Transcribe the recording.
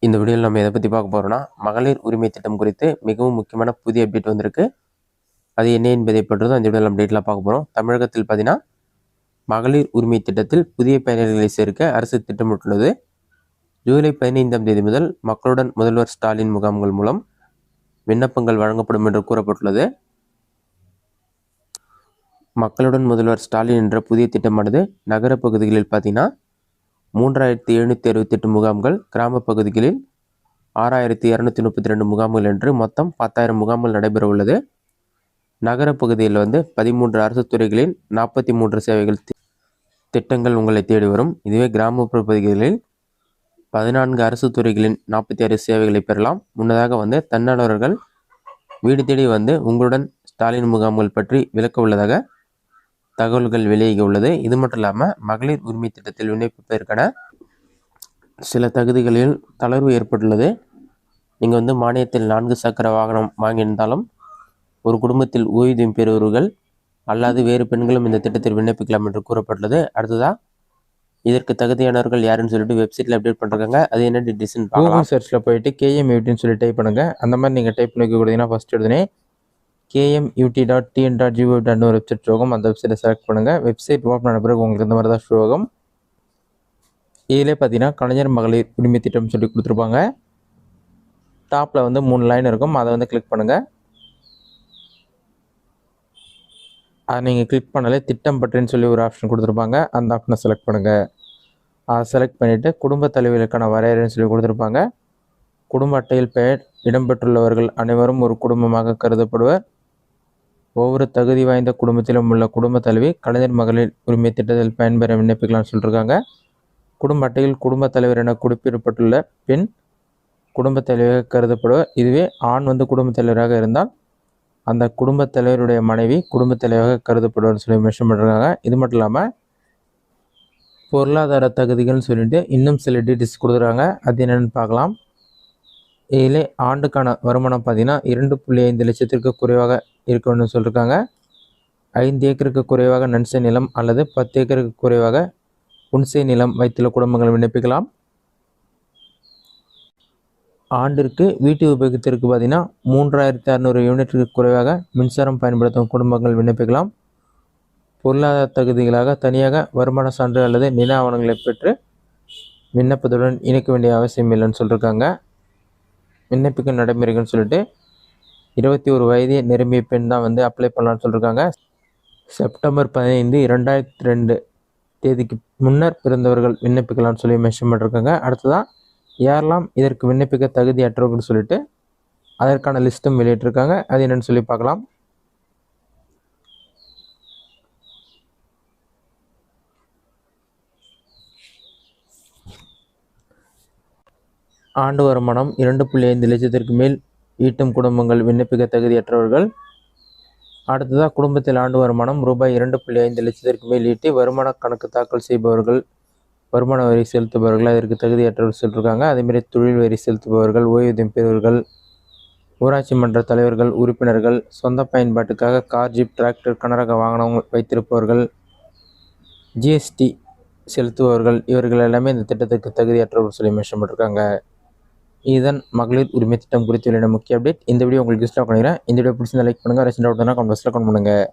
இந்த வீடியோவில் நம்ம எதை பற்றி பார்க்க போகிறோம்னா மகளிர் உரிமை திட்டம் குறித்து மிகவும் முக்கியமான புதிய அப்டேட் வந்திருக்கு. அது என்ன என்பதை பற்றி அந்த வீடியோவில் அப்டேட்லாம் பார்க்க போகிறோம். தமிழகத்தில் பார்த்தீங்கன்னா மகளிர் உரிமை திட்டத்தில் புதிய பயனாளிகளை சேர்க்க அரசு திட்டமிட்டுள்ளது. ஜூலை 15ஆம் தேதி முதல் மக்களுடன் முதல்வர் ஸ்டாலின் முகாம்கள் மூலம் விண்ணப்பங்கள் வழங்கப்படும் என்று கூறப்பட்டுள்ளது. மக்களுடன் முதல்வர் ஸ்டாலின் என்ற புதிய திட்டமானது நகர பகுதிகளில் பார்த்தீங்கன்னா 3768 முகாம்கள், கிராம பகுதிகளில் 6232 முகாம்கள் என்று மொத்தம் 10,000 முகாம்கள் நடைபெற உள்ளது. நகர பகுதியில் 13 அரசு துறைகளின் 43 சேவைகள் திட்டங்கள் உங்களை தேடி வரும். இதுவே கிராமப்புற பகுதிகளில் 14 அரசு துறைகளின் 46 சேவைகளை பெறலாம். முன்னதாக தன்னார்வலர்கள் வீடு தேடி உங்களுடன் ஸ்டாலின் முகாம்கள் பற்றி விளக்க உள்ளதாக தகவல்கள் வெளியாகி உள்ளது. இது மட்டும் இல்லாமல் மகளிர் உரிமை திட்டத்தில் விண்ணப்பிப்பதற்கான சில தகுதிகளில் தளர்வு ஏற்பட்டுள்ளது. நீங்கள் மானியத்தில் 4 சக்கர வாகனம் வாங்கியிருந்தாலும் ஒரு குடும்பத்தில் ஓய்வூதியம் பெறுவர்கள் அல்லாது வேறு பெண்களும் இந்த திட்டத்தில் விண்ணப்பிக்கலாம் என்று கூறப்பட்டுள்ளது. அடுத்ததாக இதற்கு தகுதியானவர்கள் யாருன்னு சொல்லிட்டு வெப்சைட்டில் அப்டேட் பண்ணுறாங்க. அது என்ன டீட்டெயில்ஸ்னு கூகுள் சர்ச்சில் போயிட்டு KMUTன்னு சொல்லி டைப் பண்ணுங்கள். அந்த மாதிரி நீங்கள் டைப் பண்ணி கொடுத்தீங்கன்னா ஃபஸ்ட் எடுத்துனே KMUT.TN.gov.in ஒரு வெப்சைட் ஷோகும். அந்த வெப்சைட்டை செலக்ட் பண்ணுங்கள். வெப்சைட் ஓப்பன் ஆன பிறகு உங்களுக்கு இந்த மாதிரி தான் ஷோ ஆகும். இதிலே பார்த்தீங்கன்னா கலைஞர் மகளிர் உரிமை திட்டம் சொல்லி கொடுத்துருப்பாங்க. டாப்பில் 3 லைன் இருக்கும். அதை கிளிக் பண்ணுங்கள். அதை நீங்கள் கிளிக் பண்ணாலே திட்டம் பற்றின்னு சொல்லி ஒரு ஆப்ஷன் கொடுத்துருப்பாங்க. அந்த ஆப்ஷனை செலக்ட் பண்ணுங்கள். அதை செலக்ட் பண்ணிவிட்டு குடும்ப தலைவர்களுக்கான வரையறைன்னு சொல்லி கொடுத்துருப்பாங்க. குடும்ப அட்டையில் பெயர் இடம்பெற்றுள்ளவர்கள் அனைவரும் ஒரு குடும்பமாக கருதப்படுவர். ஒவ்வொரு தகுதி வாய்ந்த குடும்பத்திலும் உள்ள குடும்ப தலைவி கலைஞர் மகளிர் உரிமை திட்டத்தில் பயன்பெற விண்ணப்பிக்கலாம்னு சொல்லியிருக்காங்க. குடும்ப அட்டையில் குடும்ப தலைவர் என குறிப்பிடப்பட்டுள்ள பெண் குடும்ப தலைவராக கருதப்படுவர். இதுவே ஆண் குடும்ப தலைவராக இருந்தால் அந்த குடும்ப தலைவருடைய மனைவி குடும்ப தலைவராக கருதப்படுவார்னு சொல்லி மென்ஷன் பண்ணுறாங்க. இது மட்டும் இல்லாமல் பொருளாதார தகுதிகள்னு சொல்லிட்டு இன்னும் சில டீட்டெயில்ஸ் கொடுக்குறாங்க. அது என்னென்னு பார்க்கலாம். இதிலே ஆண்டுக்கான வருமானம் பார்த்தீங்கன்னா 2.5 லட்சத்திற்கு குறைவாக இருக்கணும்னு சொல்லியிருக்காங்க. 5 ஏக்கருக்கு குறைவாக நன்சை நிலம் அல்லது 10 ஏக்கருக்கு குறைவாக புன்சை நிலம் வைத்துள்ள குடும்பங்கள் விண்ணப்பிக்கலாம். ஆண்டிற்கு வீட்டு உபயோகத்திற்கு பார்த்தீங்கன்னா 3600 யூனிட்டுக்கு குறைவாக மின்சாரம் பயன்படுத்தும் குடும்பங்கள் விண்ணப்பிக்கலாம். பொருளாதார தகுதிகளாக தனியாக வருமான சான்று அல்லது நில ஆவணங்களை பெற்று விண்ணப்பத்துடன் இணைக்க வேண்டிய அவசியம் இல்லைன்னு சொல்லியிருக்காங்க. விண்ணப்பிக்கும் நடைமுறைகள்னு சொல்லிட்டு 21 வயது நிரம்பிய பெண் தான் அப்ளை பண்ணலான்னு சொல்லியிருக்காங்க. செப்டம்பர் 15, 2002 தேதிக்கு முன்னர் பிறந்தவர்கள் விண்ணப்பிக்கலாம்னு சொல்லி மென்ஷன் பண்ணியிருக்காங்க. அடுத்ததான் யாரெல்லாம் இதற்கு விண்ணப்பிக்க தகுதியற்றவர்கள்னு சொல்லிட்டு அதற்கான லிஸ்ட்டும் வெளியிட்டிருக்காங்க. அது என்னென்னு சொல்லி பார்க்கலாம். ஆண்டு வருமானம் 2.5 லட்சத்திற்கு மேல் ஈட்டும் குடும்பங்கள் விண்ணப்பிக்க தகுதியற்றவர்கள். அடுத்ததாக குடும்பத்தில் ஆண்டு வருமானம் ரூபாய் 2.5 லட்சத்திற்கு மேல் ஈட்டி வருமான கணக்கு தாக்கல் செய்பவர்கள், வருமான வரி செலுத்துபவர்கள் அதற்கு தகுதியற்றவர்கள் சொல்லியிருக்காங்க. அதேமாதிரி தொழில் வரி செலுத்துபவர்கள், ஓய்வூதியம் பெறுவர்கள், ஊராட்சி மன்ற தலைவர்கள், உறுப்பினர்கள், சொந்த பயன்பாட்டுக்காக கார், ஜீப், டிராக்டர், கனரக வாகனம் வைத்திருப்பவர்கள், GST செலுத்துபவர்கள் இவர்கள் எல்லாமே இந்த திட்டத்துக்கு தகுதியற்றவர்கள் சொல்லி மென்ஷன் பண்ணியிருக்காங்க. இதுதான் மகளிர் உரிமை திட்டம் குறித்து முக்கிய அப்டேட். இந்த வீடியோ உங்களுக்கு யூஸ்ஃபுல்லாக பண்ணிக்கிறேன். இந்த வீடியோ பிடிச்சிருந்தா லைக் பண்ணுங்கள். ரெஸ்ட் அவுட் கமெண்ட் பாக்ஸில் கமெண்ட் பண்ணுங்கள்.